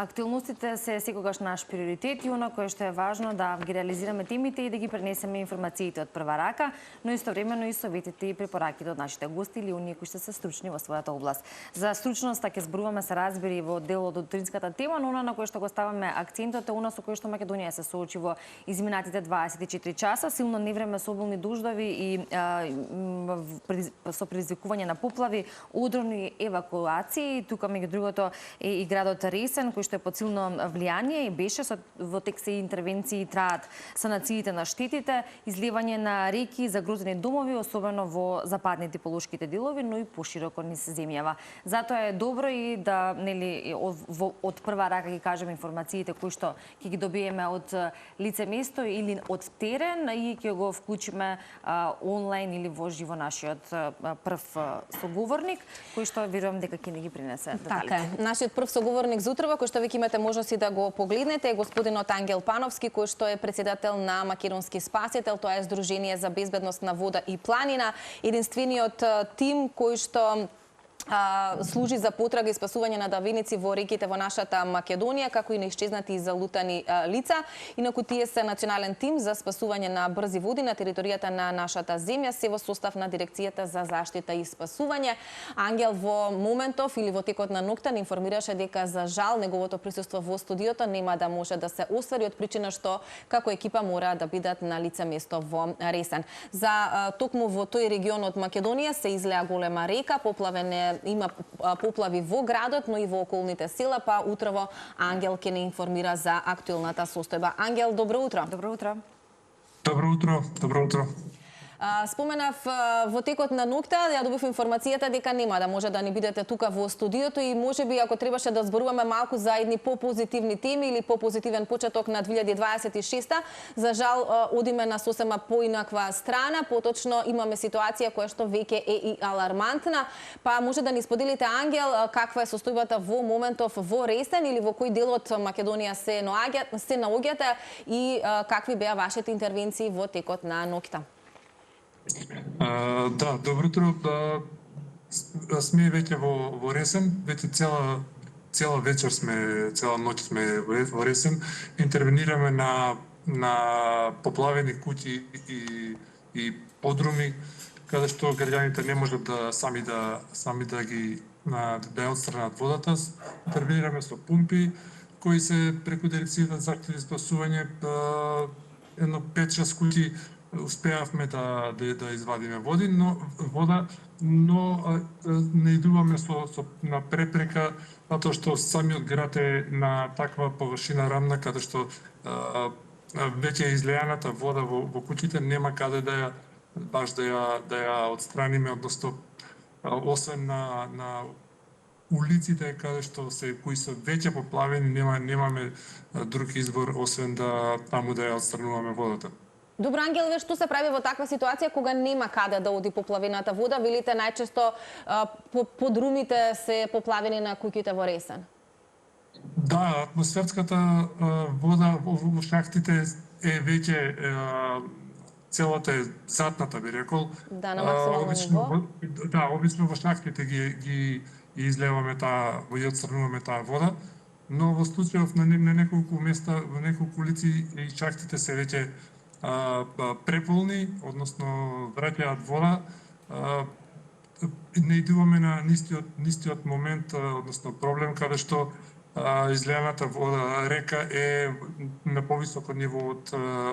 Актуелностите се секогаш наш приоритет и оно кое што е важно да ги реализираме темите и да ги пренесеме информациите од прва рака, но истовремено и советите и препораките од нашите гости или оние кои што се стручни во својата област. За стручноста ќе зборуваме, се разбери, во делот од утринската тема, но она на кој што го ставаме акцентот е она со кој што Македонија се соочи во изминатите 24 часа, силно невреме со обилни дождови и со предизвикување на поплави, одровни евакуации. Тука меѓу другото е и градот Ресен, кој што е под силно влијание и беше во тек се интервенции траат санациите на штетите, изливање на реки, загрозени домови, особено во западните полошките делови, но и пошироко низ земјава. Затоа е добро и да од прва рака ги кажеме информациите кои што ќе ги добиеме од лице место или од терен и ќе го вклучиме онлайн или во живо нашиот прв соговорник, кој што верувам дека ќе ни ги принесе деталите. Така е. Нашиот прв соговорник за утрова, кој што веќе имате можност и да го погледнете, е господинот Ангел Пановски, кој што е претседател на Македонски спасител. Тоа е Сдружение за безбедност на вода и планина, единствениот тим кој што служи за потрага и спасување на давеници во реките во нашата Македонија, како и на исчезнати и залутани лица. Инаку тие се национален тим за спасување на брзи води на територијата на нашата земја, се во состав на Дирекцијата за заштита и спасување. Ангел во моментов или во текот на ноќта информираше дека за жал неговото присуство во студиото нема да може да се оствари од причина што како екипа мора да бидат на лице место во Ресен. За токму во тој регион од Македонија се излеа голема река, има поплави во градот, но и во околните села, па утрово Ангел ќе не информира за актуелната состојба. Ангел, добро утро. Добро утро. Добро утро. Добро утро. Споменав во текот на ноќта, ја добив информацијата дека нема да може да ни бидете тука во студиото и можеби ако требаше да зборуваме малку за едни попозитивни теми или попозитивен почеток на 2026, за жал одиме на сосема поинаква страна, поточно имаме ситуација која што веќе е и алармантна, па може да ни споделите, Ангел, каква е состојбата во моментов во Ресен или во кој дел од Македонија се наоѓате и какви беа вашите интервенции во текот на ноќта? Да, добро утро. Сме веќе во Ресен, веќе цела вечер сме, цела ноќ сме во Ресен. Интервенираме на поплавени куќи и подруми, каде што граѓаните не можат да сами да ги да отстранат водата. Интервенираме со пумпи кои се преку Дирекцијата за заштита и спасување, едно 5-6 куќи успеавме да извадиме вода, но наидуваме на препрека, затоа што самиот град е на таква површина рамна, каде што веќе излејаната вода во куќите нема каде да ја отстраниме, односно освен на улиците каде што кои се веќе поплавени, немаме друг избор освен да таму да ја отстрануваме водата. Добро, Ангел, што се прави во таква ситуација кога нема каде да оди поплавената вода? Велите најчесто подрумите се поплавени на куќите во Ресен. Да, атмосферската вода во шахтите е веќе целата е затната, би рекол. Да, на максимално ниво. Да, обично во шахтите ги излеваме ги отстрануваме таа вода, но во случајов на неколку места, во неколку улици и шахтите се веќе преполни, односно враќаат вода. Наидуваме на нистиот момент, односно проблем, каде што излејаната вода река е на повисоко ниво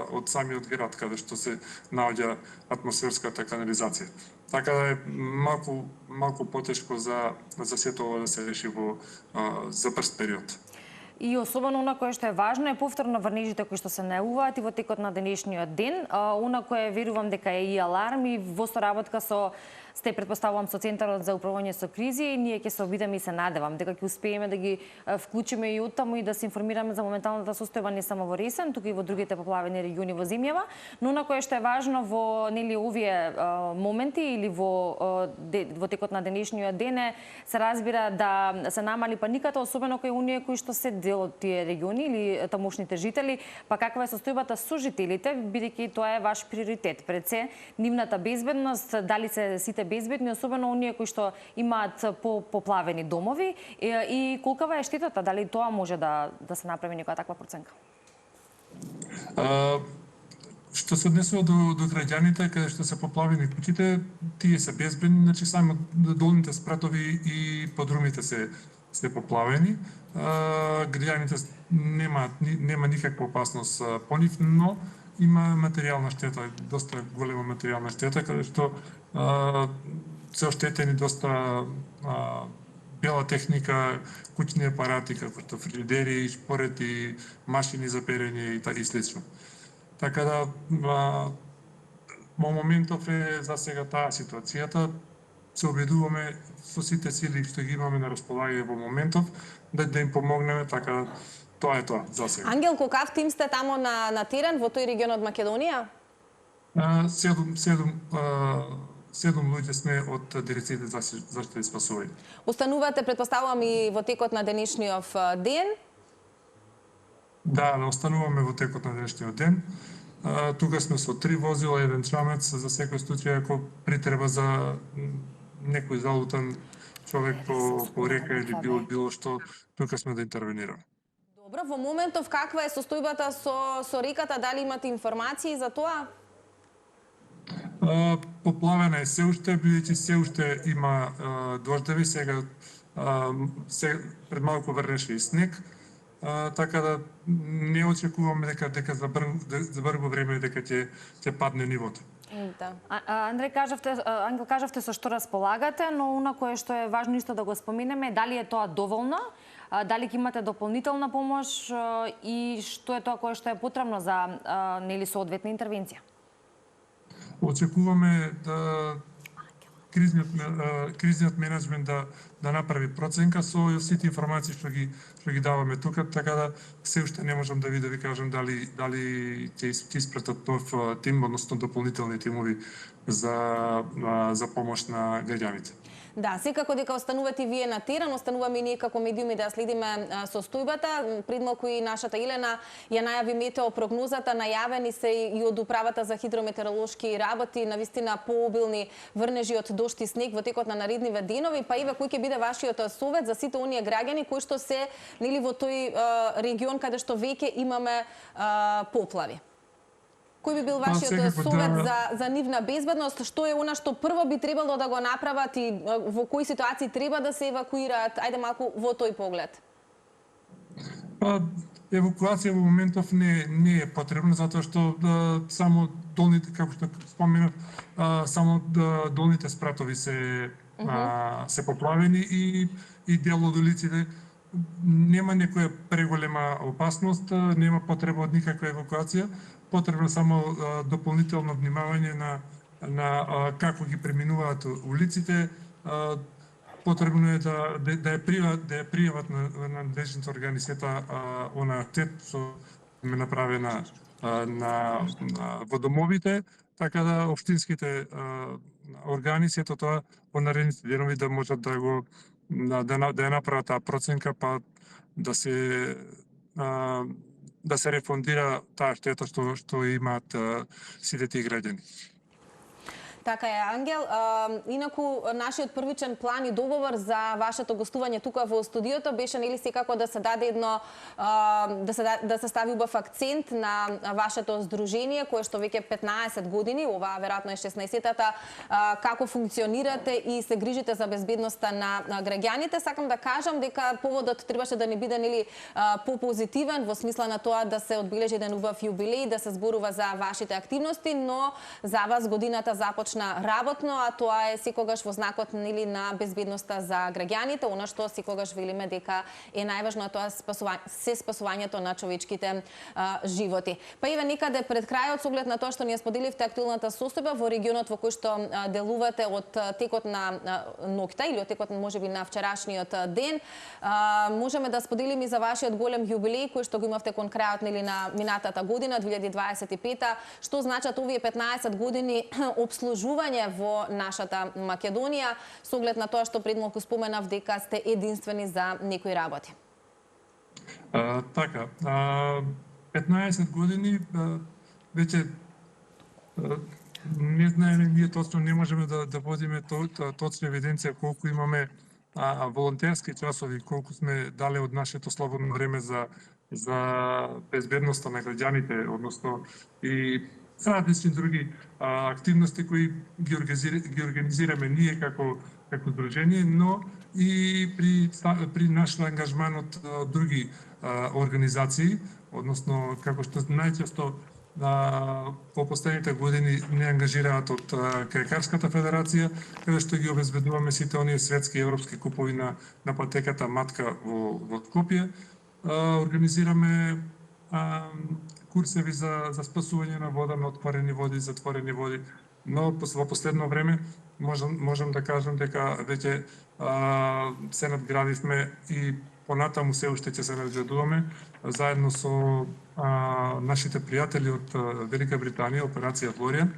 од самиот град, каде што се наоѓа атмосферската канализација. Така да е малку потешко за сето ова да се реши за брз период. И особено она кое што е важно е повторно врнежите кои што се најавуваат и во текот на денешниот ден. Она кое верувам дека е и аларм и во соработка со сте претпоставувам со Центарот за управување со кризи, ние ќе се обидеме и се надевам дека ќе успееме да ги вклучиме и оттаму и да се информираме за моменталната состојба не само во Ресен, туку и во другите поплавени региони во земјава, но на кое што е важно во овие моменти или во текот на денешниот ден е се разбира да се намали паниката, особено кај оние кои што се дел од тие региони или тамошните жители, па каква е состојбата со жителите, бидејќи тоа е ваш приоритет. Пред се, нивната безбедност, дали се сите безбедни, особено оние кои што имаат поплавени домови, и колкава е штетата, дали тоа може да се направи некоја таква проценка? Што се однесува до граѓаните каде што се поплавени куќите, тие се безбедни, значи само долните спратови и подрумите се поплавени. Граѓаните нема никаква опасност по нив, но има материјална штета, доста голема материјална штета, каде што се оштетени доста бела техника, куќни апарати како што фрижидери, шпорети, машини за перење и слично. Така да, во моментов е за сега таа ситуацијата. Се обидуваме со сите сили што ги имаме на располагање во моментов да им помогнеме, така тоа е тоа за сега. Ангел, колкав тим сте тамо на терен во тој регион од Македонија? Седум луѓе сме од Дирекцијата за заштита и спасување. Останувате, претпоставувам, и во текот на денешниот ден? Да, остануваме во текот на денешниот ден. Тука сме со 3 возила, 1 чамец за секој случај ако притреба за некој залутан човек по река или било што, тука сме да интервенираме. Добро, во моментов каква е состојбата со реката, дали имате информации за тоа? Поплавена е се уште, бидејќи се уште има дождеви, сега пред малку врнеше и снег. Така да не очекуваме дека за брзо време дека ќе падне нивото. Да. Ангел, кажавте со што располагате, но она кое што е важно исто да го споменеме, дали е тоа доволно, дали ќе имате дополнителна помош и што е тоа кое што е потребно за соодветна интервенција? Очекуваме да кризниот менеджмент да направи проценка со сите информации што ги даваме тука, така да се уште не можам да ви кажам дали ќе испратат нов тим, односно дополнителни тимови за помош на граѓаните. Да, секако дека останувате вие на терен, остануваме и ние како медиуми да следиме состојбата. Пред малку и нашата Елена ја најави метеопрогнозата, најавени се и од управата за хидрометеоролошки работи, навистина пообилни врнежи од дожд и снег во текот на наредниве денови. Па Ива, кој ќе биде вашиот совет за сите оние граѓани кои што се во тој регион каде што веќе имаме поплави? Кој би бил вашиот совет за нивна безбедност? Што е она што прво би требало да го направат и во кои ситуации треба да се евакуираат? Ајде малку во тој поглед. Евакуација во моментов не е потребна, затоа што само долните, како што споменав, само долните спратови се поплавени и дел од улиците. Нема некоја преголема опасност, нема потреба од никаква евакуација. Потребно само дополнително внимавање на како ги преминуваат улиците. Потребно е да ја пријават на надлежните органи сета она тет што е направена во домовите, така да општинските органи сето тоа во наредните денови да можат да ја направат таа проценка, па да се рефондира таа штета што имаат сите тие граѓани. Така е, Ангел. Инаку, нашиот првичен план и договор за вашето гостување тука во студиото беше нели секако да се даде едно да се стави убав акцент на вашето здружение кое што веќе 15 години, ова веројатно е 16-тата, како функционирате и се грижите за безбедноста на граѓаните. Сакам да кажам дека поводот требаше да не биде нели попозитивен во смисла на тоа да се одбележи еден убав јубилеј, да се зборува за вашите активности, но за вас годината започна работно, а тоа е секогаш во знакот нели на безбедноста за граѓаните, она што секогаш велиме дека е најважно, тоа спасувањето на човечките животи. Па еве некаде пред крајот, со оглед на тоа што ни ја споделивте актуелната состојба во регионот во кој што делувате од текот на ноќта или од текот можеби на вчерашниот ден, можеме да споделиме за вашиот голем јубилеј кој што го имавте кон крајот нели на минатата година 2025-та, што значат овие 15 години обслужување во нашата Македонија, со оглед на тоа што пред малку споменав дека сте единствени за некои работи. Така, 15 години веќе Не знаеме, ние точно не можеме да водиме точна евиденција колку имаме волонтерски часови, колку сме дали од нашето слободно време за безбедноста на граѓаните, односно и различни други активности кои ги организираме ние како здружение, но и при наш ангажман од други организации, односно како што најчесто по последните години не ангажираат од Кајакарската федерација, каде што ги обезбедуваме сите оние светски и европски купови на патеката Матка во Скопје. Организираме курсеви за спасување на вода на отворени води и затворени води, но во последно време можам да кажам дека веќе се надградивме и понатаму се уште ќе се надградуваме заедно со нашите пријатели од Велика Британија, Операција Флориан,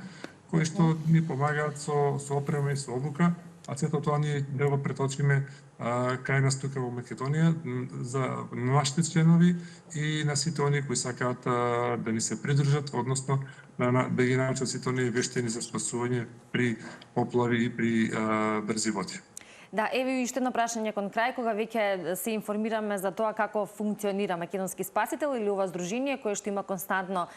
кои што ни помагаат со опрема и со обука, а сето тоа ние да го преточиме кај нас тука во Македонија за нашите членови и на сите оние кои сакаат да ни се придружат, односно да ги научат сите оние вештини за спасување при поплави и при брзи води. Да, еве уште едно прашање кон крај, кога веќе се информираме за тоа како функционира Македонски спасител или ова здружение кое што има константно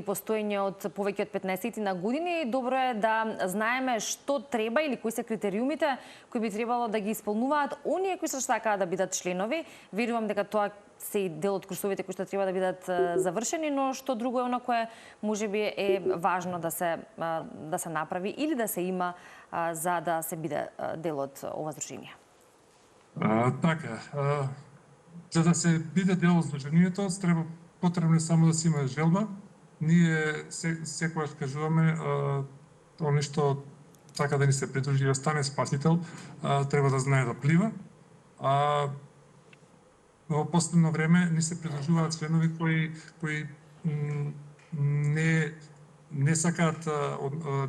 постоење од повеќе од 15 на години, добро е да знаеме што треба или кои се критериумите кои би требало да ги исполнуваат оние кои што сакаат да бидат членови. Верувам дека тоа се и дел од курсовите кои што треба да бидат завршени, но што друго е она кое можеби е важно да се направи или да се има за да се биде дел од ова здружение. Така, за да се биде дел од здружението, потребно е само да се има желба. Ние секогаш кажуваме оној што сака да ни се придружи да стане спасител, треба да знае да плива. Во последно време ни се придружуваат членови кои не сакаат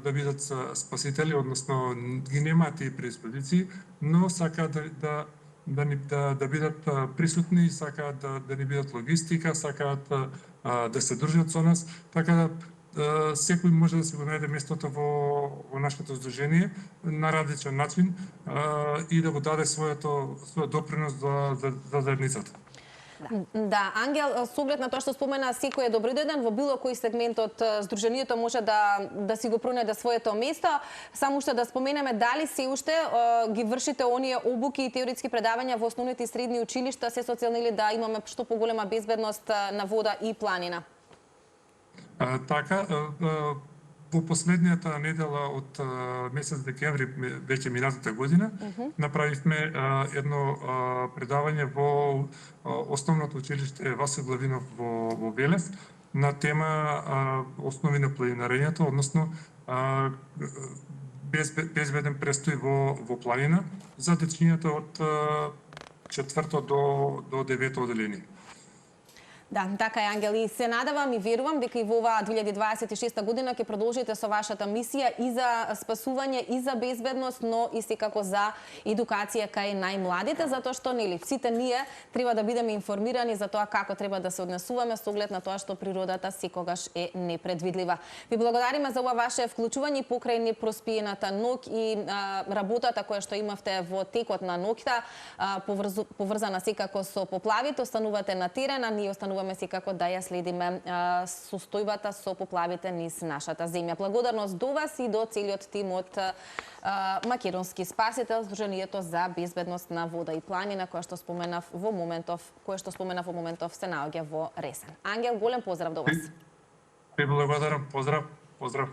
да бидат спасители, односно ги немаат тие предиспозиции, но сакаат да бидат присутни, сакаат да ни бидат логистика, сакаат да се дружат со нас, така да секој може да се го најде местото во нашето здружение на различен начин и да го даде својот допринос за заедницата. Да, Ангел, со оглед на тоа што спомена, секој е добродојден во било кој сегмент од здруженијето може да си го пронајде своето место. Само уште да споменеме дали се уште ги вршите оние обуки и теоретски предавања во основните и средни училишта се со цел да имаме што поголема безбедност на вода и планина. Така, во последнијата недела од месец декември веќе минатата година направивме едно предавање во основното училиште Васил Главинов во Велес на тема основи на планинарењето, односно безбеден престој во планина за дечињата од 4 до 9 оделение. Да, така е, Ангел, и се надавам и верувам дека и во оваа 2026 година ќе продолжите со вашата мисија и за спасување и за безбедност, но и секако за едукација кај најмладите, затоа што сите ние треба да бидеме информирани за тоа како треба да се однесуваме со оглед на тоа што природата секогаш е непредвидлива. Ви благодариме за ова ваше вклучување покрај непроспиената ноќ и работата која што имавте во текот на ноќта, поврзана секако со поплавите. Останувате на терена, ние остануваме секако да ја следиме состојбата со поплавите низ нашата земја. Благодарност до вас и до целиот тим од Македонски спасител, Здруженијето за безбедност на вода и планина, кое што споменав во моментов се наоѓа во Ресен. Ангел, голем поздрав до вас. Ви благодарам, поздрав.